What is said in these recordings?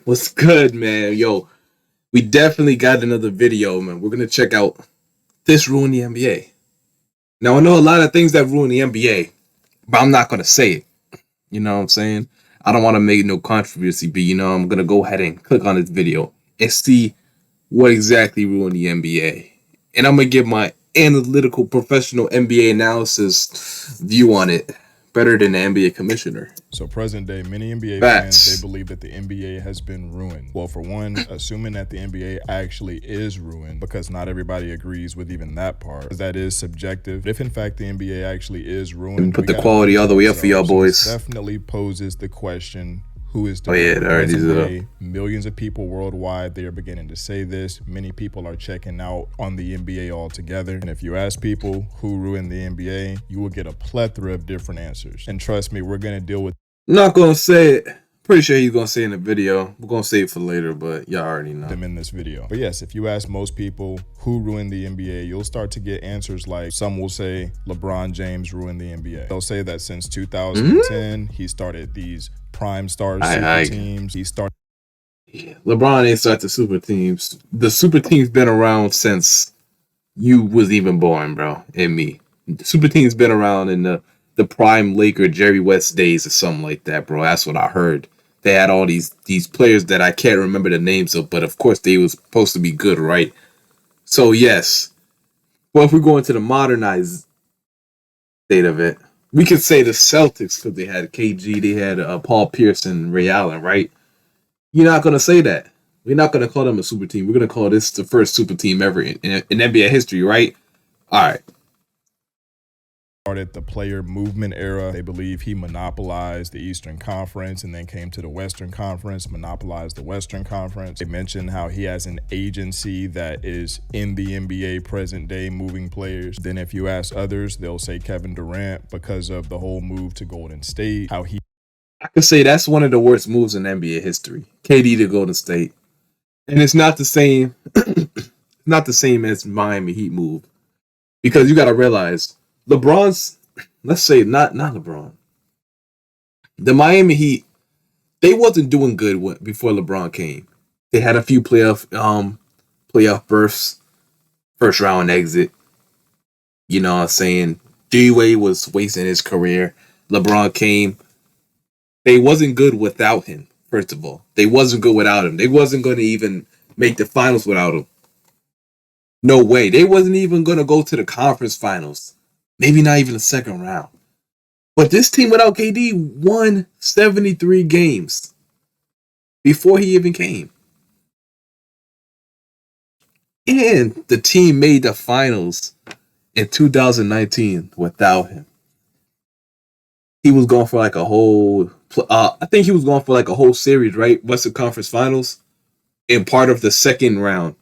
What's good, man? Yo, we definitely got another video, man. We're gonna check out this ruined the NBA. Now I know a lot of things that ruin the NBA, but I'm not gonna say it. You know what I'm saying? I don't want to make no controversy, but I'm gonna go ahead and click on this video and see what exactly ruined the NBA. And I'm gonna give my analytical professional NBA analysis view on it. Better than the NBA commissioner. So present day, many NBA Facts. fans, they believe that the NBA has been ruined. Well, for one, assuming that the NBA actually is ruined, because not everybody agrees with even that part, that is subjective. If in fact the NBA actually is ruined, Put the quality all the way up for y'all boys. Definitely poses the question, who is the NBA? Millions of people worldwide, they are beginning to say this. Many people are checking out on the NBA altogether. And if you ask people who ruined the NBA, you will get a plethora of different answers. And trust me, we're going to deal with... Not going to say it. Pretty sure he's going to say it in the video. We're going to save it for later, but y'all already know. Them in this video. But yes, if you ask most people who ruined the NBA, you'll start to get answers like, some will say LeBron James ruined the NBA. They'll say that since 2010, he started these prime stars, super teams. He started... Yeah, LeBron ain't start the super teams. The super team's been around since you was even born, bro, and me. The super team's been around in the prime Laker Jerry West days or something like that, bro. That's what I heard. They had all these players that I can't remember the names of, but of course they was supposed to be good, right? So yes. Well, if we go into the modernized state of it, we could say the Celtics because they had KG, they had Paul Pierce and Ray Allen, right? You're not going to say that. We're not going to call them a super team. We're going to call this the first super team ever in NBA history, right? All right. Started the player movement era. They believe he monopolized the Eastern Conference and then came to the Western Conference, monopolized the Western Conference. They mentioned how he has an agency that is in the NBA present day moving players. Then if you ask others, they'll say Kevin Durant because of the whole move to Golden State, how he... I could say that's one of the worst moves in NBA history. KD to Golden State. And it's not the same not the same as Miami Heat move. Because you got to realize LeBron's, let's say not LeBron. The Miami Heat, they wasn't doing good before LeBron came. They had a few playoff berths, first round exit. You know what I'm saying? D-Wade was wasting his career. LeBron came. They wasn't good without him, first of all. They wasn't good without him. They wasn't going to even make the finals without him. No way. They wasn't even going to go to the conference finals. Maybe not even the second round. But this team without KD won 73 games before he even came. And the team made the finals in 2019 without him. He was going for like a whole... I think he was going for like a whole series, right? Western Conference Finals. And part of the second round.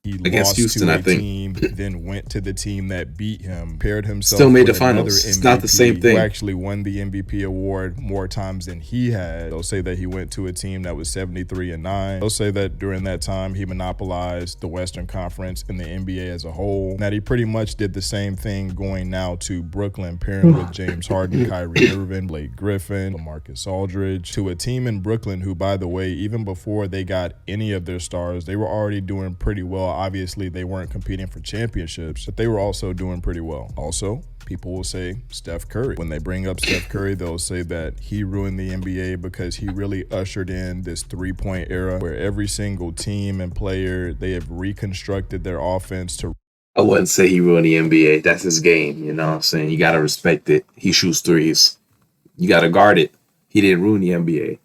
He against lost Houston, to I think. Team, then went to the team that beat him, paired himself Still made the with finals. MVP, It's not the same thing. who actually won the MVP award more times than he had. They'll say that he went to a team that was 73-9. They'll say that during that time he monopolized the Western Conference and the NBA as a whole. That he pretty much did the same thing going now to Brooklyn, pairing with James Harden, Kyrie Irving, Blake Griffin, LaMarcus Aldridge, to a team in Brooklyn who, by the way, even before they got any of their stars, they were already doing pretty well. Obviously, they weren't competing for championships, but they were also doing pretty well. Also, people will say Steph Curry. When they bring up Steph Curry, they'll say that he ruined the NBA because he really ushered in this three-point era where every single team and player, they have reconstructed their offense to... I wouldn't say he ruined the NBA. That's his game, you know what I'm saying? You got to respect it. He shoots threes. You got to guard it. He didn't ruin the NBA.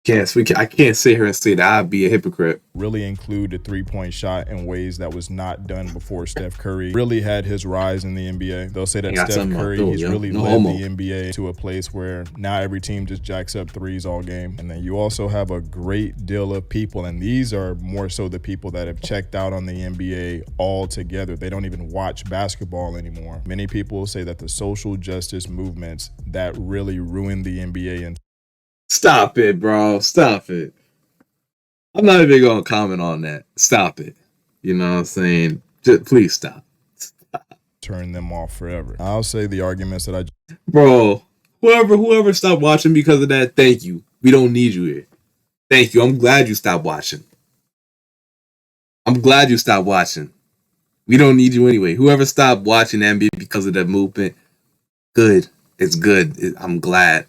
I can't sit here and say that I'd be a hypocrite. Really include the three-point shot in ways that was not done before Steph Curry really had his rise in the NBA. They'll say that Steph Curry, he's really led the NBA to a place where now every team just jacks up threes all game. And then you also have a great deal of people, and these are more so the people that have checked out on the NBA altogether. They don't even watch basketball anymore. Many people say that the social justice movements that really ruined the NBA. And stop it, bro. Stop it. I'm not even going to comment on that. Stop it. You know what I'm saying? Just, please stop. Turn them off forever. I'll say the arguments that Bro, whoever stopped watching because of that, thank you. We don't need you here. Thank you. I'm glad you stopped watching. I'm glad you stopped watching. We don't need you anyway. Whoever stopped watching NBA because of that movement, good. It's good. I'm glad.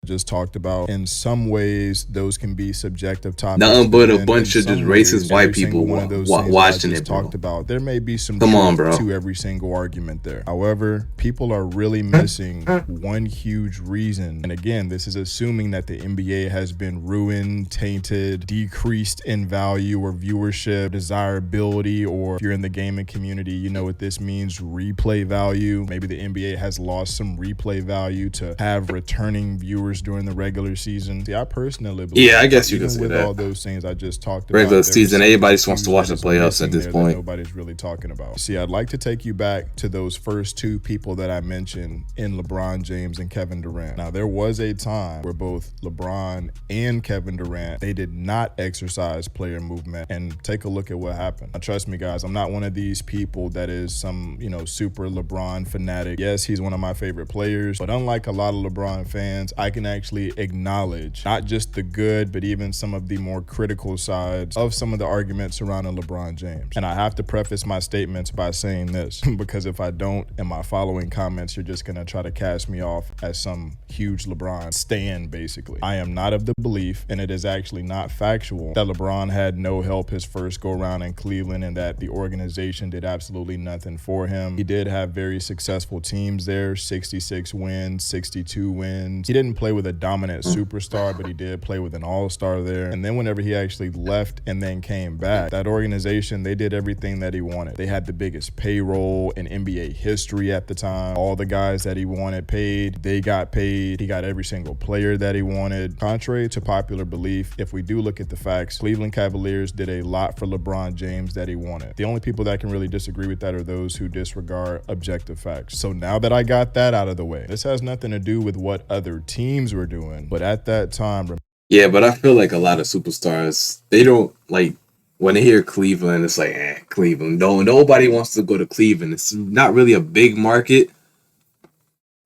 Just talked about. In some ways, those can be subjective topics. Nothing but a then bunch in of just some racist ways, white every people single one of those things that I watching just it, bro. talked about, there may be some Come on, truth bro. to every single argument there. However, people are really missing one huge reason. And again, this is assuming that the NBA has been ruined, tainted, decreased in value or viewership, desirability, or if you're in the gaming community, you know what this means, replay value. Maybe the NBA has lost some replay value to have returning viewers during the regular season. See, I personally believe, yeah, I guess you even can say with that. all those things I just talked about, Regular there was season, something everybody just wants to watch huge the that is playoffs at missing this there point. that nobody's really talking about. See, I'd like to take you back to those first two people that I mentioned in LeBron James and Kevin Durant. Now, there was a time where both LeBron and Kevin Durant, they did not exercise player movement, and take a look at what happened. Now, trust me, guys, I'm not one of these people that is some, super LeBron fanatic. Yes, he's one of my favorite players, but unlike a lot of LeBron fans, I can actually acknowledge not just the good, but even some of the more critical sides of some of the arguments surrounding LeBron James. And I have to preface my statements by saying this, because if I don't, in my following comments, you're just gonna try to cast me off as some huge LeBron stan, basically. I am not of the belief, and it is actually not factual, that LeBron had no help his first go around in Cleveland and that the organization did absolutely nothing for him. He did have very successful teams there, 66 wins, 62 wins. He didn't play with a dominant superstar, but he did play with an all-star there. And then whenever he actually left and then came back, that organization, they did everything that he wanted. They had the biggest payroll in NBA history at the time. All the guys that he wanted paid, they got paid. He got every single player that he wanted. Contrary to popular belief, if we do look at the facts, Cleveland Cavaliers did a lot for LeBron James that he wanted. The only people that can really disagree with that are those who disregard objective facts. So now that I got that out of the way, this has nothing to do with what other teams were doing, but at that time, Yeah, but I feel like a lot of superstars, they don't like when they hear Cleveland, it's like, Cleveland. No, nobody wants to go to Cleveland. It's not really a big market.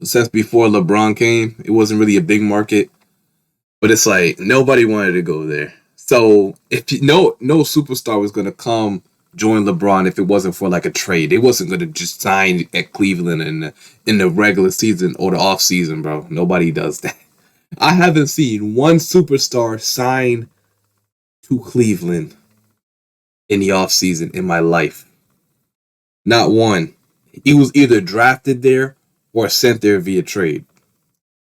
Since before LeBron came, it wasn't really a big market. But it's like nobody wanted to go there. So if no superstar was gonna come join LeBron if it wasn't for like a trade. They wasn't gonna just sign at Cleveland in the regular season or the off season, bro. Nobody does that. I haven't seen one superstar sign to Cleveland in the offseason in my life. Not one. He was either drafted there or sent there via trade.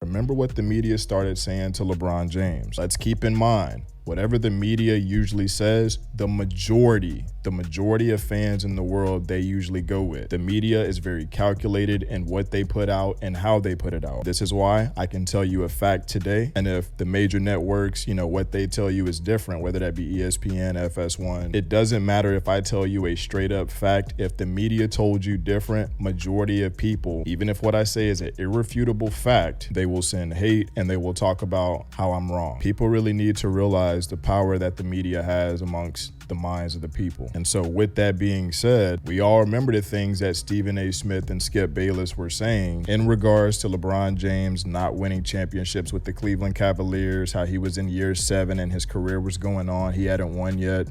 remember what the media started saying to LeBron James. Let's keep in mind, whatever the media usually says, the majority of fans in the world, they usually go with. The media is very calculated in what they put out and how they put it out. This is why I can tell you a fact today, and if the major networks, what they tell you is different, whether that be ESPN, FS1, it doesn't matter if I tell you a straight up fact. If the media told you different, majority of people, even if what I say is an irrefutable fact, they will send hate and they will talk about how I'm wrong. People really need to realize the power that the media has amongst the minds of the people. And so with that being said, we all remember the things that Stephen A. Smith and Skip Bayless were saying in regards to LeBron James not winning championships with the Cleveland Cavaliers, how he was in year 7 and his career was going on. He hadn't won yet.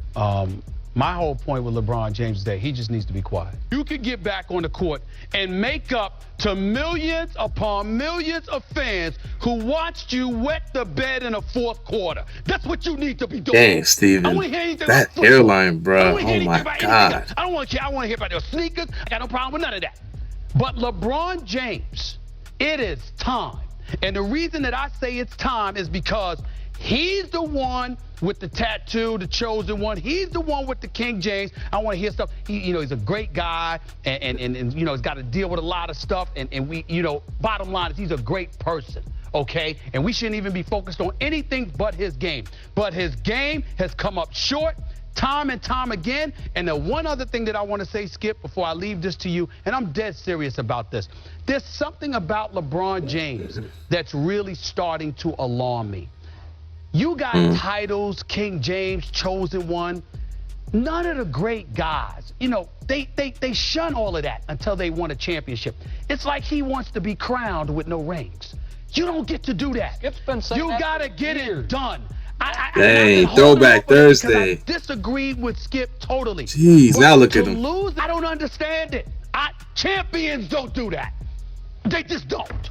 My whole point with LeBron James is that he just needs to be quiet. You could get back on the court and make up to millions upon millions of fans who watched you wet the bed in the fourth quarter. That's what you need to be doing. Dang, Steven. That hairline, bro. Oh, my God. I don't want to care. I want to hear about your sneakers. I got no problem with none of that. But LeBron James, it is time. And the reason that I say it's time is because he's the one with the tattoo, the chosen one. He's the one with the King James. I want to hear stuff. He's a great guy, and he's got to deal with a lot of stuff. And we, bottom line is he's a great person, okay? And we shouldn't even be focused on anything but his game. But his game has come up short time and time again. And the one other thing that I want to say, Skip, before I leave this to you, and I'm dead serious about this. There's something about LeBron James that's really starting to alarm me. You got titles, King James, chosen one. None of the great guys, they shun all of that until they won a championship. It's like he wants to be crowned with no rings. You don't get to do that. Skip's been saying You that got to for get years. it done. Dang, I've been holding Throwback off on it because Thursday. I disagreed with Skip totally. Jeez, But now look at to him. lose, I don't understand it. Champions don't do that. They just don't.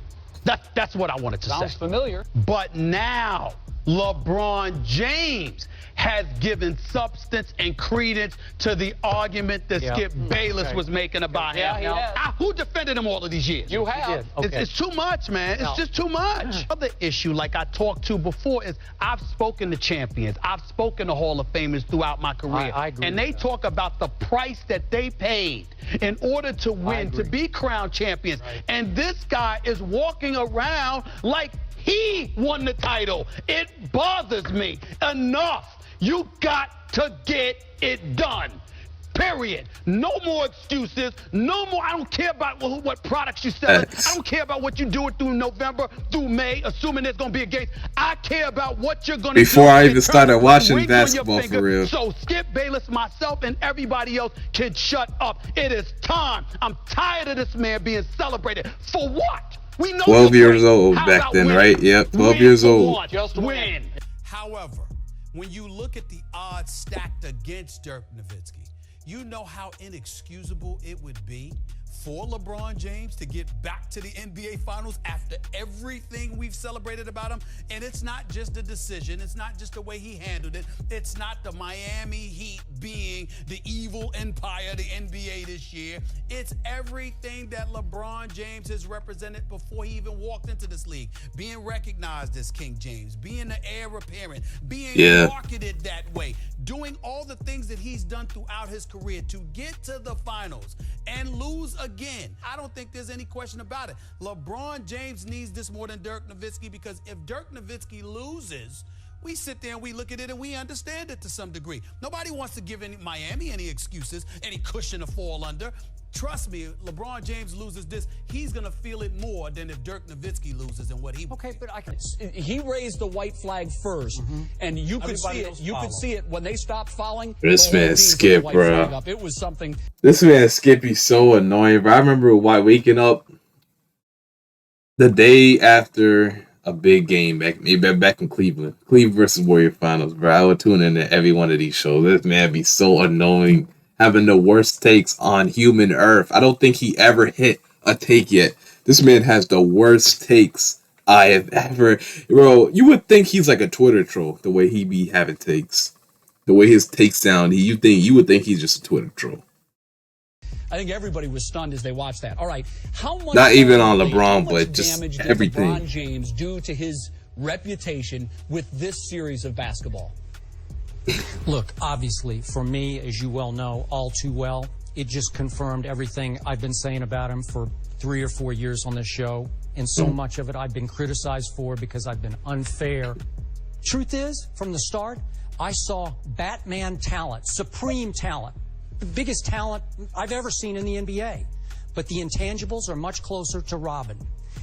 That's what I wanted to Sounds say. familiar. But now, LeBron James has given substance and credence to the argument that Skip Bayless was making about Yeah, him. he has. Who defended him all of these years? You have. It's too much, man. It's just too much. Other issue, like I talked to before, is I've spoken to champions. I've spoken to Hall of Famers throughout my career. I agree and with they that. talk about the price that they paid in order to win, to be crowned champions. Right. And this guy is walking around like he won the title. It bothers me. Enough. You got to get it done. Period. No more excuses. No more. I don't care about what products you sell. I don't care about what you do through November, through May, assuming there's going to be a game. I care about what you're going to do. Before I even in started terms of watching rings on your basketball for finger. real. So Skip Bayless, myself, and everybody else can shut up. It is time. I'm tired of this man being celebrated. For what? We know 12 you're years great. old How back about then, winning? right? Yep, 12 Win years for old. what? Just win. However, when you look at the odds stacked against Dirk Nowitzki, you know how inexcusable it would be for LeBron James to get back to the NBA Finals after everything we've celebrated about him. And it's not just the decision. It's not just the way he handled it. It's not the Miami Heat being the evil empire, the NBA this year. It's everything that LeBron James has represented before he even walked into this league. Being recognized as King James, being the heir apparent, being marketed that way, doing all the things that he's done throughout his career to get to the finals and lose again. I don't think there's any question about it. LeBron James needs this more than Dirk Nowitzki, because if Dirk Nowitzki loses, we sit there and we look at it and we understand it to some degree. Nobody wants to give Miami any excuses, any cushion to fall under. Trust me, LeBron James loses this, he's going to feel it more than if Dirk Nowitzki loses and what he Okay, but he raised the white flag first, and you could see it. You could see it when they stopped fouling. This the whole man team put the Skip, white bro. flag up. It was something. This man Skippy's so annoying, bro. I remember waking up the day after a big game back in Cleveland versus Warrior Finals, bro. I would tune in to every one of these shows. This man be so annoying, having the worst takes on human earth. I don't think he ever hit a take yet. This man has the worst takes I have ever. Bro, you would think he's like a Twitter troll, the way he be having takes. The way his takes sound, you would think he's just a Twitter troll. I think everybody was stunned as they watched that. All right, how much? Not even on ultimately, LeBron, how much but just damage did everything. LeBron James do to his reputation with this series of basketball? Look, obviously, for me, as you well know, all too well, it just confirmed everything I've been saying about him for 3 or 4 years on this show. And so much of it I've been criticized for because I've been unfair. Truth is, from the start, I saw Batman talent, supreme talent, the biggest talent I've ever seen in the NBA. But the intangibles are much closer to Robin.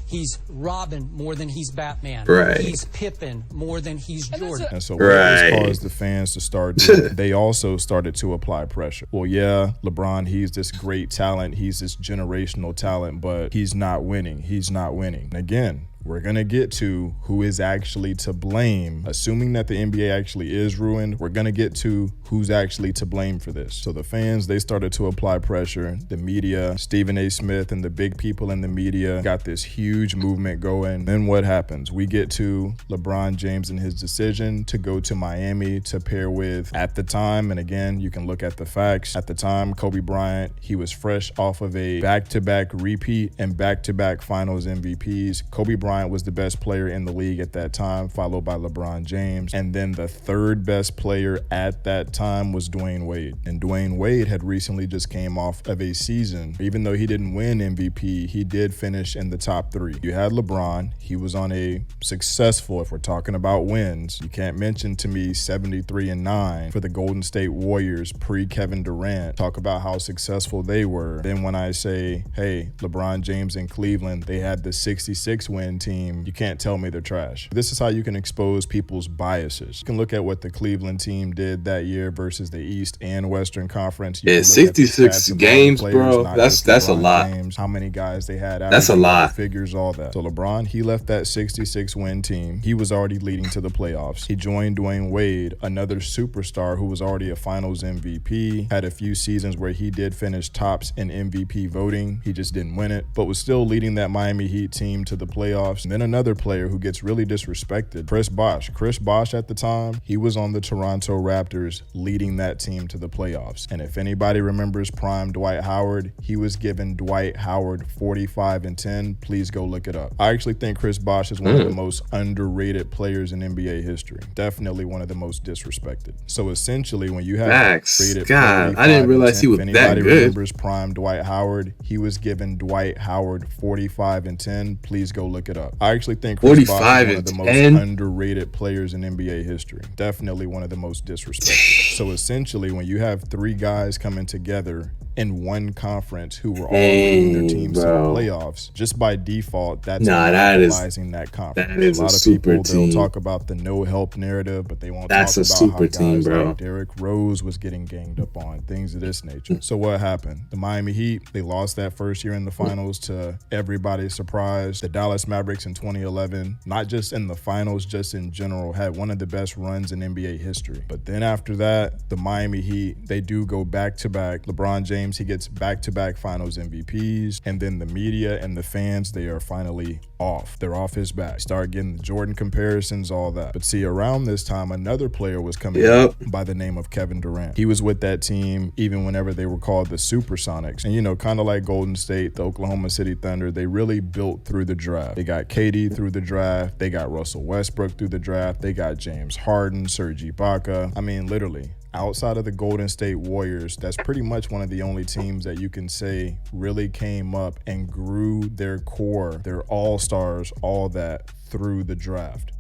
He's Robin more than he's Batman. Right. He's Pippen more than he's Jordan. And so what this caused the fans to start doing, they also started to apply pressure. Well, yeah, LeBron, he's this great talent. He's this generational talent, but he's not winning. He's not winning. And again, we're going to get to who is actually to blame. Assuming that the NBA actually is ruined, we're going to get to who's actually to blame for this. So the fans, they started to apply pressure. The media, Stephen A. Smith and the big people in the media got this huge movement going. Then what happens? We get to LeBron James and his decision to go to Miami to pair with, at the time, and again, you can look at the facts. At the time, Kobe Bryant, he was fresh off of a back-to-back repeat and back-to-back finals MVPs. Kobe Bryant was the best player in the league at that time, followed by LeBron James. And then the third best player at that time was Dwayne Wade. And Dwayne Wade had recently just came off of a season. Even though he didn't win MVP, he did finish in the top 3. You had LeBron. He was on a successful, if we're talking about wins, you can't mention to me 73-9 for the Golden State Warriors pre-Kevin Durant. Talk about how successful they were. Then when I say, hey, LeBron James in Cleveland, they had the 66-win team, you can't tell me they're trash. This is how you can expose people's biases. You can look at what the Cleveland team did that year versus the East and Western Conference. You Yeah, can look at the 66 stats of all the games, players, bro. not That's just a LeBron lot. James, how many guys they had. That's a averaging lot. double figures, all that. So LeBron, he left that 66 win team. He was already leading to the playoffs. He joined Dwayne Wade, another superstar who was already a Finals MVP, had a few seasons where he did finish tops in MVP voting. He just didn't win it, but was still leading that Miami Heat team to the playoffs. And then another player who gets really disrespected, Chris Bosh. Chris Bosh at the time, he was on the Toronto Raptors leading that team to the playoffs. And if anybody remembers prime Dwight Howard, he was giving Dwight Howard 45 and 10. Please go look it up. I actually think Chris Bosh is one of the most underrated players in NBA history. Definitely one of the most disrespected. So essentially, when you have rated God, I didn't realize he was if that anybody good. remembers prime Dwight Howard, he was giving Dwight Howard 45 and 10. Please go look it up. I actually think Chris Bosh is one of the most underrated players in NBA history. Definitely one of the most disrespected. So essentially, when you have three guys coming together in one conference who were all leading their teams to the playoffs, just by default, that's monopolizing that conference. That is a lot of people, they'll talk about the no help narrative, but they won't talk about how guys like Derrick Rose was getting ganged up on, things of this nature. So what happened? The Miami Heat, they lost that first year in the finals to everybody's surprise. The Dallas Mavericks in 2011, not just in the finals, just in general, had one of the best runs in NBA history. But then after that, the Miami Heat, they do go back-to-back. LeBron James, he gets back-to-back finals MVPs, and then the media and the fans, they are finally off. They're off his back. Start getting the Jordan comparisons, all that. But see, around this time, another player was coming up by the name of Kevin Durant. He was with that team even whenever they were called the Supersonics. And, you know, kind of like Golden State, the Oklahoma City Thunder, they really built through the draft. They got KD through the draft. They got Russell Westbrook through the draft. They got James Harden, Serge Ibaka. I mean, literally, outside of the Golden State Warriors, that's pretty much one of the only teams that you can say really came up and grew their core, their all-stars, all that through the draft.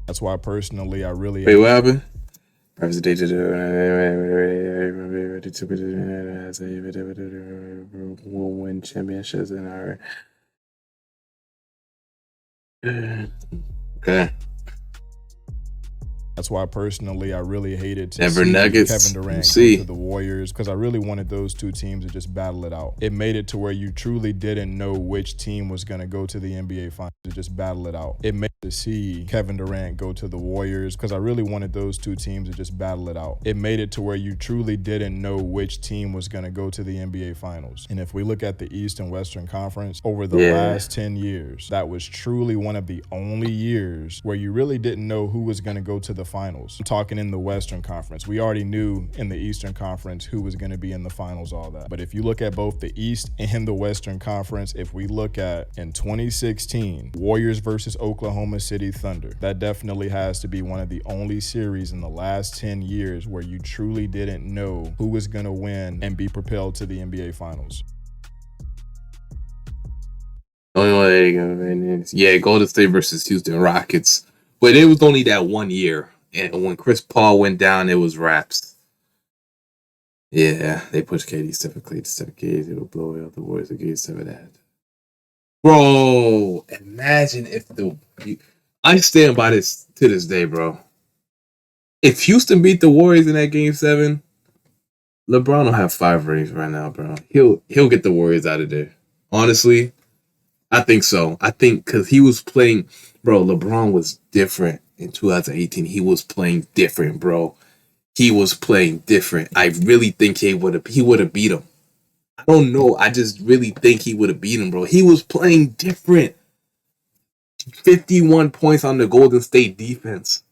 That's why personally, I really... Wait, what happened? Will win championships in our... Okay. That's why personally I really hated to Denver see Nuggets. Kevin Durant go to the Warriors, because I really wanted those two teams to just battle it out. It made it to where you truly didn't know which team was going to go to the NBA Finals to just battle it out. It made it to see Kevin Durant go to the Warriors, because I really wanted those two teams to just battle it out. It made it to where you truly didn't know which team was going to go to the NBA Finals. And if we look at the East and Western Conference, over the last 10 years, that was truly one of the only years where you really didn't know who was going to go to the finals. I'm talking in the Western Conference. We already knew in the Eastern Conference who was going to be in the finals, all that. But if you look at both the East and the Western Conference, if we look at in 2016, Warriors versus Oklahoma City Thunder, that definitely has to be one of the only series in the last 10 years where you truly didn't know who was going to win and be propelled to the NBA Finals. Yeah, Golden State versus Houston Rockets. But it was only that 1 year. And when Chris Paul went down, it was wraps. Yeah, they pushed KD to 7 games. It would blow out the Warriors against 7 that. Bro, imagine if I stand by this to this day, bro. If Houston beat the Warriors in that game 7, LeBron will have 5 rings right now, bro. He'll get the Warriors out of there. Honestly, I think so. I think because he was playing, bro, LeBron was different in 2018. He was playing different, bro. He was playing different. I really think he would have beat him. I don't know. I just really think he would have beat him, bro. He was playing different. 51 points on the Golden State defense.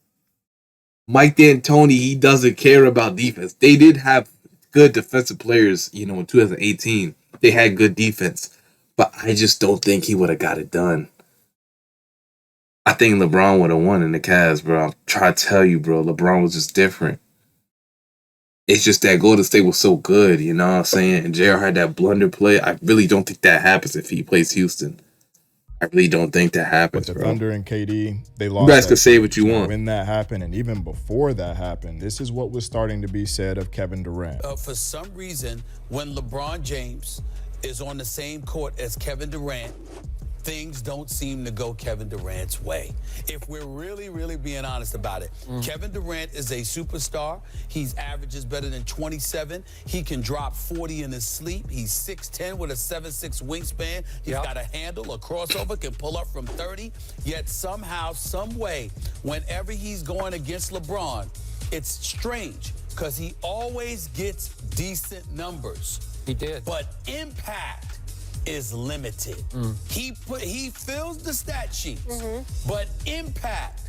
Mike D'Antoni, he doesn't care about defense. They did have good defensive players, in 2018. They had good defense. But I just don't think he would have got it done. I think LeBron would have won in the Cavs, bro. I'm trying to tell you, bro. LeBron was just different. It's just that Golden State was so good, you know what I'm saying? And JR had that blunder play. I really don't think that happens if he plays Houston. I really don't think that happens, With the bro. Thunder and KD, they You lost. guys can say what you want. When that happened, and even before that happened, this is what was starting to be said of Kevin Durant. For some reason, when LeBron James is on the same court as Kevin Durant, things don't seem to go Kevin Durant's way. If we're really being honest about it, Kevin Durant is a superstar. He's averages better than 27. He can drop 40 in his sleep. He's 6'10 with a 7'6 wingspan. He's got a handle, a crossover, can pull up from 30. Yet somehow, some way, whenever he's going against LeBron, it's strange because he always gets decent numbers. He did. But impact is limited. He fills the stat sheets, but impact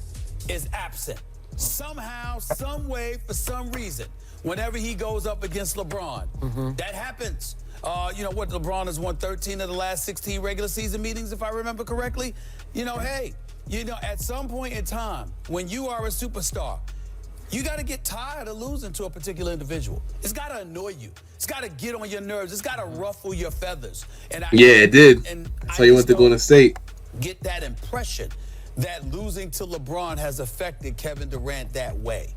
is absent. Somehow, some way, for some reason, whenever he goes up against LeBron, that happens. LeBron has won 13 of the last 16 regular season meetings, if I remember correctly. At some point in time, when you are a superstar, you got to get tired of losing to a particular individual. It's got to annoy you. It's got to get on your nerves. It's got to ruffle your feathers. It did. That's why you went to Golden State. Get that impression that losing to LeBron has affected Kevin Durant that way.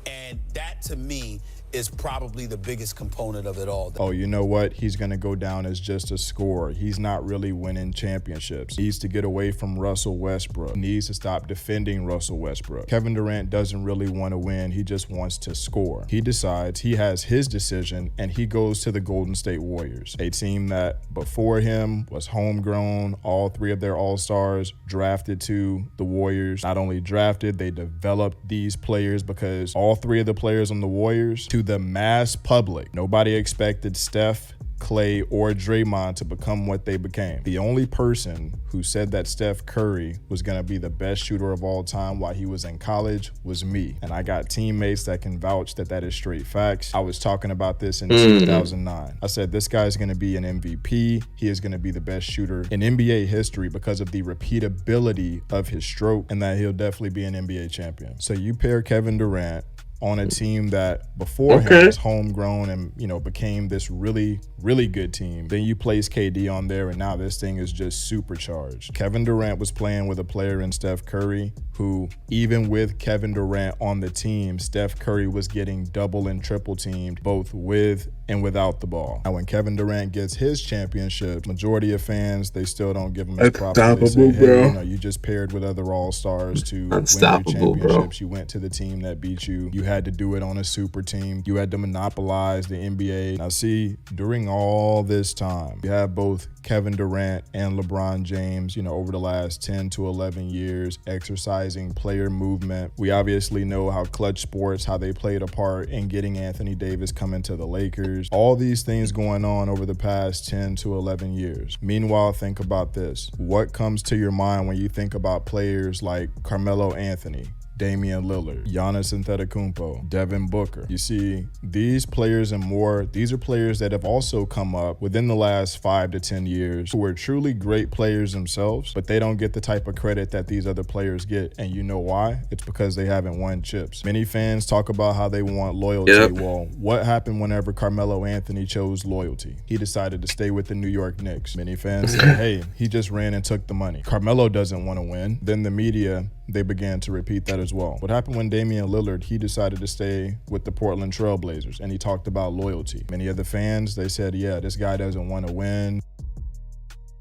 And that, to me, is probably the biggest component of it all. Oh, you know what? He's going to go down as just a scorer. He's not really winning championships. He needs to get away from Russell Westbrook. He needs to stop defending Russell Westbrook. Kevin Durant doesn't really want to win. He just wants to score. He decides, he has his decision, and he goes to the Golden State Warriors, a team that before him was homegrown. All three of their all-stars drafted to the Warriors. Not only drafted, they developed these players because all three of the players on the Warriors, to the mass public, nobody expected Steph, Clay, or Draymond to become what they became. The only person who said that Steph Curry was going to be the best shooter of all time while he was in college was me. And I got teammates that can vouch that that is straight facts. I was talking about this in 2009. I said, this guy's going to be an MVP. He is going to be the best shooter in NBA history because of the repeatability of his stroke, and that he'll definitely be an NBA champion. So you pair Kevin Durant on a team that before him was homegrown and, became this really, really good team. Then you place KD on there, and now this thing is just supercharged. Kevin Durant was playing with a player in Steph Curry who, even with Kevin Durant on the team, Steph Curry was getting double and triple teamed both with and without the ball. Now, when Kevin Durant gets his championship, majority of fans, they still don't give him his props. They say, hey, you just paired with other all-stars to win your championships. Bro. You went to the team that beat you. You had to do it on a super team. You had to monopolize the NBA. Now, see, during all this time, you have both Kevin Durant and LeBron James, over the last 10 to 11 years, exercising player movement. We obviously know how clutch sports, how they played a part in getting Anthony Davis coming to the Lakers. All these things going on over the past 10 to 11 years. Meanwhile, think about this. What comes to your mind when you think about players like Carmelo Anthony, Damian Lillard, Giannis Antetokounmpo, Devin Booker? You see, these players and more, these are players that have also come up within the last 5 to 10 years who are truly great players themselves, but they don't get the type of credit that these other players get. And you know why? It's because they haven't won chips. Many fans talk about how they want loyalty. Well, what happened whenever Carmelo Anthony chose loyalty? He decided to stay with the New York Knicks. Many fans say, hey, he just ran and took the money. Carmelo doesn't want to win. Then the media, they began to repeat that as well. What happened when Damian Lillard, he decided to stay with the Portland Trail Blazers, and he talked about loyalty. Many of the fans, they said, yeah, this guy doesn't want to win.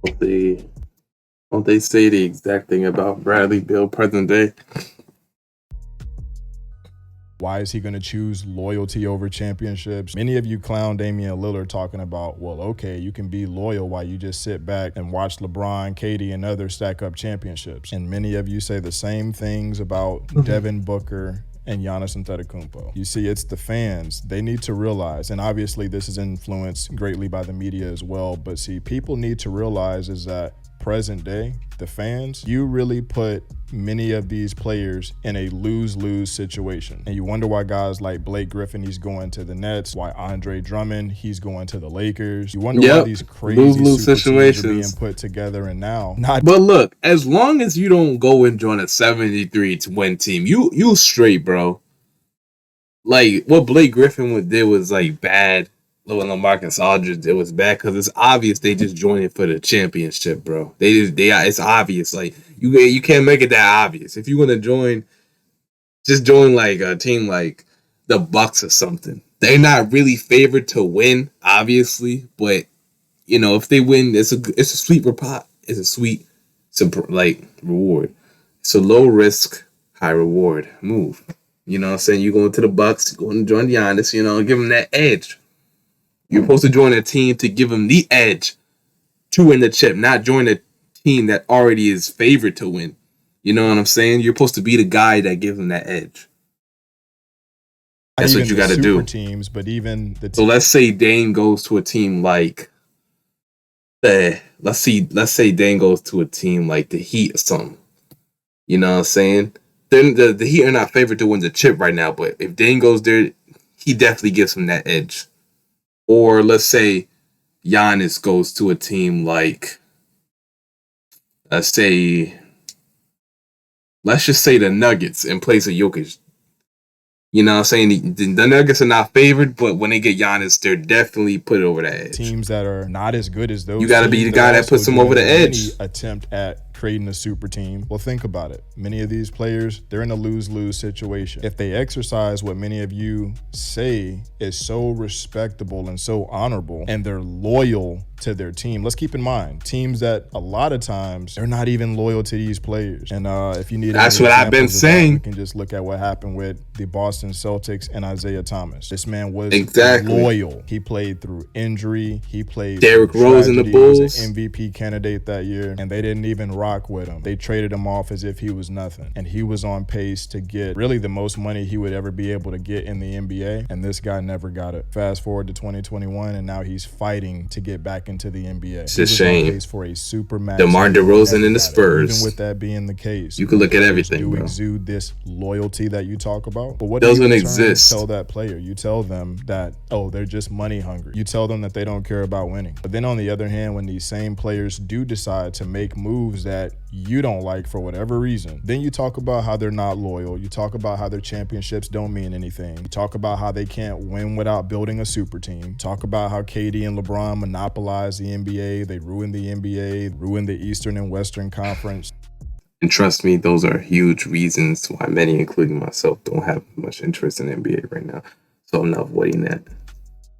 Don't they say the exact thing about Bradley Beal present day? Why is he going to choose loyalty over championships? Many of you clown Damian Lillard talking about, well, okay, you can be loyal while you just sit back and watch LeBron, KD, and others stack up championships. And many of you say the same things about Devin Booker and Giannis Antetokounmpo. You see, it's the fans. They need to realize, and obviously this is influenced greatly by the media as well, but see, people need to realize is that present day, the fans, you really put many of these players in a lose-lose situation. And you wonder why guys like Blake Griffin, he's going to the Nets, why Andre Drummond, he's going to the Lakers. You wonder why these crazy lose-lose situations are being put together and now not. But look, as long as you don't go and join a 73 to win team, you straight, bro. Like what Blake Griffin did was like bad. LaMarcus Aldridge, it was bad because it's obvious they just joined it for the championship, bro. It's obvious. Like you can't make it that obvious. If you want to join, just join like a team like the Bucks or something. They're not really favored to win, obviously, but if they win, it's a sweet repot. It's a sweet reward. It's a low risk, high reward move. You know what I'm saying? You going to the Bucks, going to join Giannis, give them that edge. You're supposed to join a team to give them the edge to win the chip, not join a team that already is favored to win. You know what I'm saying? You're supposed to be the guy that gives them that edge. That's what you got to do. Teams, but even the so let's say Dame goes to a team like let's say Dame goes to a team like the Heat or something. You know what I'm saying? Then the Heat are not favored to win the chip right now, but if Dame goes there, he definitely gives him that edge. Or let's say Giannis goes to a team like, let's just say the Nuggets in place of Jokic. You know what I'm saying? The Nuggets are not favored, but when they get Giannis, they're definitely put it over the edge. Teams that are not as good as those. You got to be the guy that puts them over the edge. Attempt at creating a super team. Well, think about it. Many of these players, they're in a lose-lose situation. If they exercise what many of you say is so respectable and so honorable, and they're loyal to their team. Let's keep in mind, teams that a lot of times, they're not even loyal to these players. And if you need that's what I've been saying. You can just look at what happened with the Boston Celtics and Isaiah Thomas. This man was loyal. He played through injury. He played Derrick Rose in the Bulls. He was an MVP candidate that year, and they didn't even rock with him. They traded him off as if he was nothing. And he was on pace to get really the most money he would ever be able to get in the NBA. And this guy never got it. Fast forward to 2021, and now he's fighting to get back into the NBA. It's a shame. For a super match. DeMar DeRozan in the Spurs. Even with that being the case, you can look at everything. You bro. Exude this loyalty that you talk about, but what doesn't do you exist? Tell that player. You tell them that they're just money hungry. You tell them that they don't care about winning. But then on the other hand, when these same players do decide to make moves that you don't like for whatever reason, then you talk about how they're not loyal. You talk about how their championships don't mean anything. You talk about how they can't win without building a super team. Talk about how KD and LeBron monopolize the NBA. They ruin the NBA, ruin the Eastern and Western Conference. And trust me, those are huge reasons why many, including myself, don't have much interest in NBA right now. So I'm not avoiding that.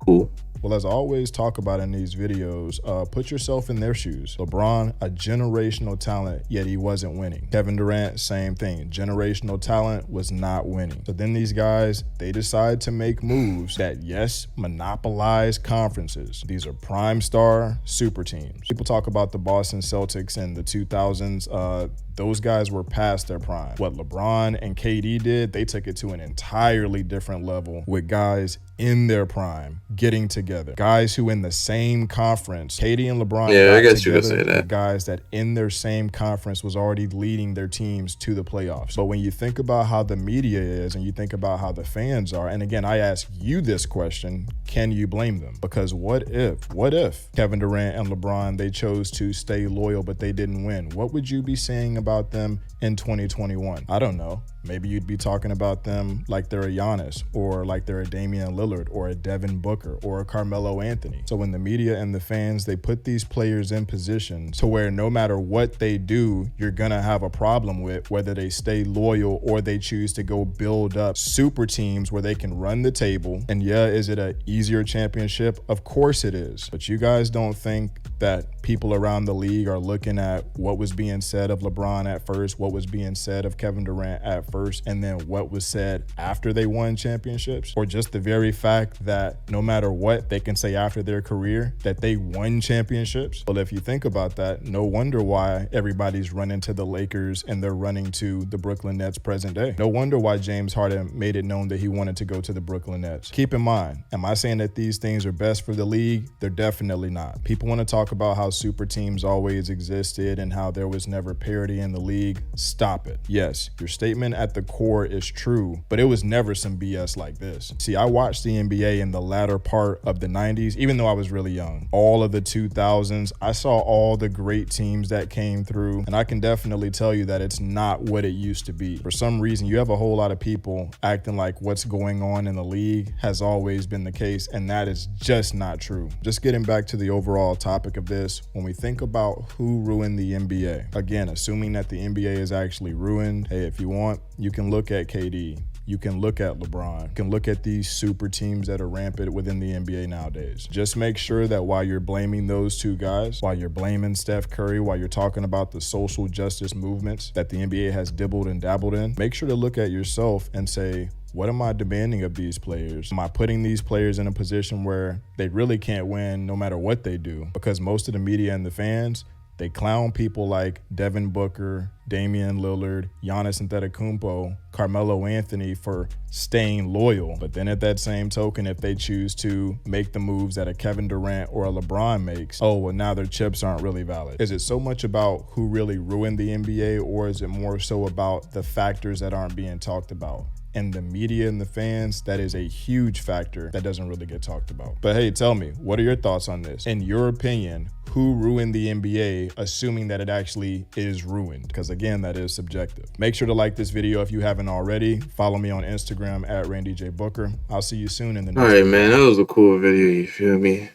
Cool. Well, as I always talk about in these videos, put yourself in their shoes. LeBron, a generational talent, yet he wasn't winning. Kevin Durant, same thing. Generational talent, was not winning. So then these guys, they decide to make moves that, yes, monopolize conferences. These are prime star super teams. People talk about the Boston Celtics in the 2000s. Those guys were past their prime. What LeBron and KD did, they took it to an entirely different level with guys in their prime getting together. Guys who in the same conference, KD and LeBron, I guess you could say that. Guys that in their same conference was already leading their teams to the playoffs. But when you think about how the media is and you think about how the fans are, and again, I ask you this question, can you blame them? Because what if Kevin Durant and LeBron, they chose to stay loyal, but they didn't win? What would you be saying about them in 2021? I don't know. Maybe you'd be talking about them like they're a Giannis, or like they're a Damian Lillard, or a Devin Booker, or a Carmelo Anthony. So when the media and the fans, they put these players in positions to where no matter what they do, you're gonna have a problem with whether they stay loyal or they choose to go build up super teams where they can run the table. And yeah, is it an easier championship? Of course it is. But you guys don't think that people around the league are looking at what was being said of LeBron at first, what was being said of Kevin Durant at first, and then what was said after they won championships? Or just the very fact that no matter what they can say after their career that they won championships? Well, if you think about that, no wonder why everybody's running to the Lakers and they're running to the Brooklyn Nets present day. No wonder why James Harden made it known that he wanted to go to the Brooklyn Nets. Keep in mind, am I saying that these things are best for the league? They're definitely not. People want to talk talk about how super teams always existed and how there was never parity in the league, stop it. Yes, your statement at the core is true, but it was never some BS like this. See, I watched the NBA in the latter part of the 90s, even though I was really young. All of the 2000s, I saw all the great teams that came through, and I can definitely tell you that it's not what it used to be. For some reason, you have a whole lot of people acting like what's going on in the league has always been the case, and that is just not true. Just getting back to the overall topic of this, when we think about who ruined the NBA, again, assuming that the NBA is actually ruined, hey, if you want, you can look at KD. You can look at LeBron. You can look at these super teams that are rampant within the NBA nowadays. Just make sure that while you're blaming those two guys, while you're blaming Steph Curry, while you're talking about the social justice movements that the NBA has dibbled and dabbled in, make sure to look at yourself and say, what am I demanding of these players? Am I putting these players in a position where they really can't win no matter what they do? Because most of the media and the fans, they clown people like Devin Booker, Damian Lillard, Giannis Antetokounmpo, Carmelo Anthony for staying loyal. But then at that same token, if they choose to make the moves that a Kevin Durant or a LeBron makes, oh, well, now their chips aren't really valid. Is it so much about who really ruined the NBA, or is it more so about the factors that aren't being talked about? And the media and the fans, that is a huge factor that doesn't really get talked about. But hey, tell me, what are your thoughts on this? In your opinion, who ruined the NBA, assuming that it actually is ruined? Because again, that is subjective. Make sure to like this video if you haven't already. Follow me on Instagram at Randy J. Booker. I'll see you soon in the next video. All right, man, that was a cool video, you feel me?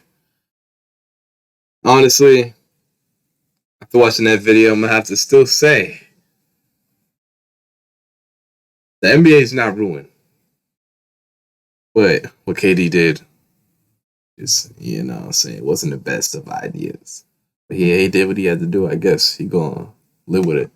Honestly, after watching that video, I'm gonna have to still say, the NBA is not ruined. But what KD did is, you know what I'm saying, it wasn't the best of ideas. But he did what he had to do, I guess. He gonna live with it.